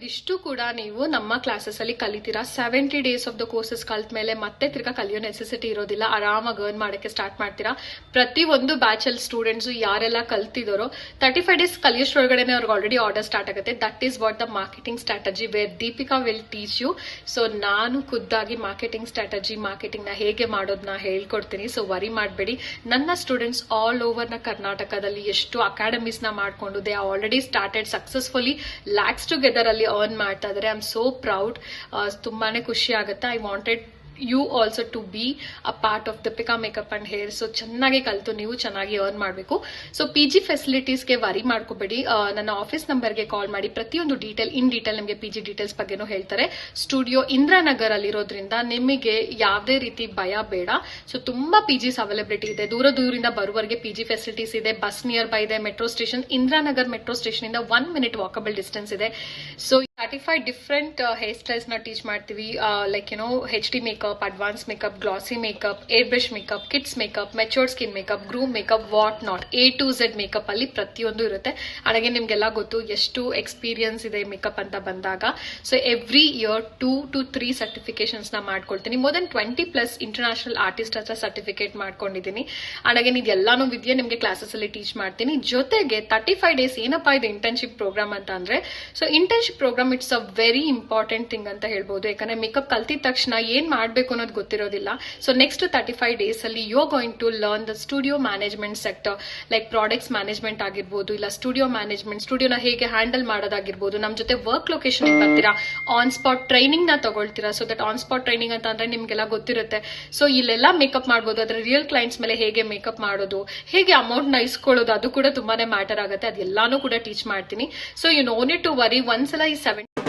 ಇಷ್ಟು ಕೂಡ ನೀವು ನಮ್ಮ ಕ್ಲಾಸಸ್ ಅಲ್ಲಿ ಕಲಿತೀರಾ. 70 ಡೇಸ್ ಆಫ್ ದ ಕೋರ್ಸಸ್ ಕಲ್ತ ಮೇಲೆ ಮತ್ತೆ ತಿರ್ಗಾ ಕಲಿಯೋ ನೆಸೆಸಿಟಿ ಇರೋದಿಲ್ಲ. ಆರಾಮಾಗಿ ಅರ್ನ್ ಮಾಡಕ್ಕೆ ಸ್ಟಾರ್ಟ್ ಮಾಡ್ತೀರಾ. ಪ್ರತಿ ಒಂದು ಬ್ಯಾಚ್ ಅಲ್ಲಿ ಸ್ಟೂಡೆಂಟ್ಸ್ ಯಾರೆಲ್ಲ ಕಲ್ತಿದಾರೋ 35 ಡೇಸ್ ಕಲಿಯೋಷ್ರೊಳಗಡೆ ಅವ್ರಿಗೆ ಆಲ್ರೆಡಿ ಆರ್ಡರ್ ಸ್ಟಾರ್ಟ್ ಆಗುತ್ತೆ. That is what the marketing strategy where Deepika will teach you. So ನಾನು ಖುದ್ದಾಗಿ ಮಾರ್ಕೆಟಿಂಗ್ ಸ್ಟ್ರಾಟಜಿ, ಮಾರ್ಕೆಟಿಂಗ್ ನ ಹೇಗೆ ಮಾಡೋದನ್ನ ಹೇಳ್ಕೊಡ್ತೀನಿ. ಸೊ ವರಿ ಮಾಡಬೇಡಿ. ನನ್ನ ಸ್ಟೂಡೆಂಟ್ಸ್ ಆಲ್ ಓವರ್ ನ ಕರ್ನಾಟಕದಲ್ಲಿ ಎಷ್ಟು ಅಕಾಡೆಮೀಸ್ ನ ಮಾಡ್ಕೊಂಡು they already started successfully lakhs together ಅಲ್ಲಿ ಅರ್ನ್ ಮಾಡ್ತಾ ಇದ್ದಾರೆ. I am so proud. ತುಂಬಾನೇ ಖುಷಿ ಆಗುತ್ತೆ. I wanted you also to be a part of Deepika makeup and hair. So ಚೆನ್ನಾಗಿ ಕಲಿತು ನೀವು ಚೆನ್ನಾಗಿ ಅರ್ನ್ ಮಾಡಬೇಕು. ಸೊ PG ಫೆಸಿಲಿಟೀಸ್ಗೆ ವರಿ ಮಾಡ್ಕೋಬೇಡಿ. ನನ್ನ ಆಫೀಸ್ ನಂಬರ್ಗೆ ಕಾಲ್ ಮಾಡಿ ಪ್ರತಿಯೊಂದು ಇನ್ ಡೀಟೇಲ್ ನಿಮಗೆ PG ಡೀಟೇಲ್ಸ್ ಬಗ್ಗೆನೂ ಹೇಳ್ತಾರೆ. ಸ್ಟುಡಿಯೋ ಇಂದ್ರಾನಗರ್ ಅಲ್ಲಿರೋದ್ರಿಂದ ನಿಮಗೆ ಯಾವುದೇ ರೀತಿ ಭಯ ಬೇಡ. ಸೊ ತುಂಬಾ PGs ಅವೈಲಬಿಲಿಟಿ ಇದೆ. ದೂರದಿಂದ ಬರುವವರೆಗೆ PG ಫೆಸಿಲಿಟೀಸ್ ಇದೆ. ಬಸ್ ನಿಯರ್ ಬೈ ಇದೆ. Metro station Indiranagar metro station ಇಂದ 1 minute ವಾಕಬಲ್ ಡಿಸ್ಟೆನ್ಸ್ ಇದೆ. ಸೊ 35 ಡಿಫ್ರೆಂಟ್ ಹೇರ್ ಸ್ಟೈಲ್ಸ್ ನ ಟೀಚ್ ಮಾಡ್ತೀವಿ. Like HD makeup, advance makeup, glossy makeup, air brush makeup, kids makeup, matured skin makeup, groom makeup, what not, A to Z makeup ಅಲ್ಲಿ ಪ್ರತಿಯೊಂದು ಇರುತ್ತೆ. ಹಾಗೆ ನಿಮ್ಗೆಲ್ಲ ಗೊತ್ತು ಎಷ್ಟು ಎಕ್ಸ್ಪೀರಿಯನ್ಸ್ ಇದೆ ಮೇಕಪ್ ಅಂತ ಬಂದಾಗ. So every year 2 to 3 certifications ನ ಮಾಡ್ಕೊಳ್ತೀನಿ. ಮೋರ್ ದನ್ 20+ ಇಂಟರ್ನ್ಯಾಷನಲ್ ಆರ್ಟಿಸ್ಟ್ ಹತ್ರ ಸರ್ಟಿಫಿಕೇಟ್ ಮಾಡ್ಕೊಂಡಿದ್ದೀನಿ. ಹಾಗೆ ಇದೆಲ್ಲಾನು ವಿದ್ಯೆ ನಿಮ್ಗೆ ಕ್ಲಾಸಸ್ ಅಲ್ಲಿ ಟೀಚ್ ಮಾಡ್ತೀನಿ. ಜೊತೆಗೆ 35 ಡೇಸ್ ಏನಪ್ಪಾ ಇದು ಇಂಟರ್ನ್ಶಿಪ್ ಪ್ರೋಗ್ರಾಮ್ ಅಂತ ಅಂದ್ರೆ, so internship programme it's a very important thing ಅಂತ ಹೇಳ್ಬೋದು. ಯಾಕಂದ್ರೆ ಮೇಕಪ್ ಕಲ್ತಿದ ತಕ್ಷಣ ಏನ್ ಮಾಡ್ಬೇಕು ಅನ್ನೋದು ಗೊತ್ತಿರೋದಿಲ್ಲ. ಸೊ ನೆಕ್ಸ್ಟ್ 35 ಡೇಸ್ ಅಲ್ಲಿ you are going to learn the studio management sector. Like products management ಆಗಿರ್ಬೋದು, ಇಲ್ಲ ಸ್ಟುಡಿಯೋ ಮ್ಯಾನೇಜ್ಮೆಂಟ್, ಸ್ಟುಡಿಯೋನ ಹೇಗೆ ಹ್ಯಾಂಡಲ್ ಮಾಡೋದಾಗಿರ್ಬೋದು. ನಮ್ ಜೊತೆ ವರ್ಕ್ ಲೊಕೇಶನ್ ಬರ್ತೀರಾ, ಆನ್ ಸ್ಪಾಟ್ ಟ್ರೈನಿಂಗ್ ನ ತಗೊಳ್ತೀರಾ. So that on spot training ಅಂತ ಅಂದ್ರೆ ನಿಮ್ಗೆಲ್ಲ ಗೊತ್ತಿರುತ್ತೆ. ಸೊ ಇಲ್ಲೆಲ್ಲ ಮೇಕಪ್ ಮಾಡ್ಬೋದು. ಅದ್ರ ರಿಯಲ್ ಕ್ಲೈಂಟ್ಸ್ ಮೇಲೆ ಹೇಗೆ ಮೇಕಪ್ ಮಾಡೋದು, ಹೇಗೆ ಅಮೌಂಟ್ ನ ಇಸ್ಕೊಳ್ಳೋದು, ಅದು ಕೂಡ ತುಂಬಾನೇ ಮ್ಯಾಟರ್ ಆಗುತ್ತೆ. ಅದೆಲ್ಲಾನು ಕೂಡ ಟೀಚ್ ಮಾಡ್ತೀನಿ. So you no need to worry. ಒಂದ್ಸಲ ಈ 70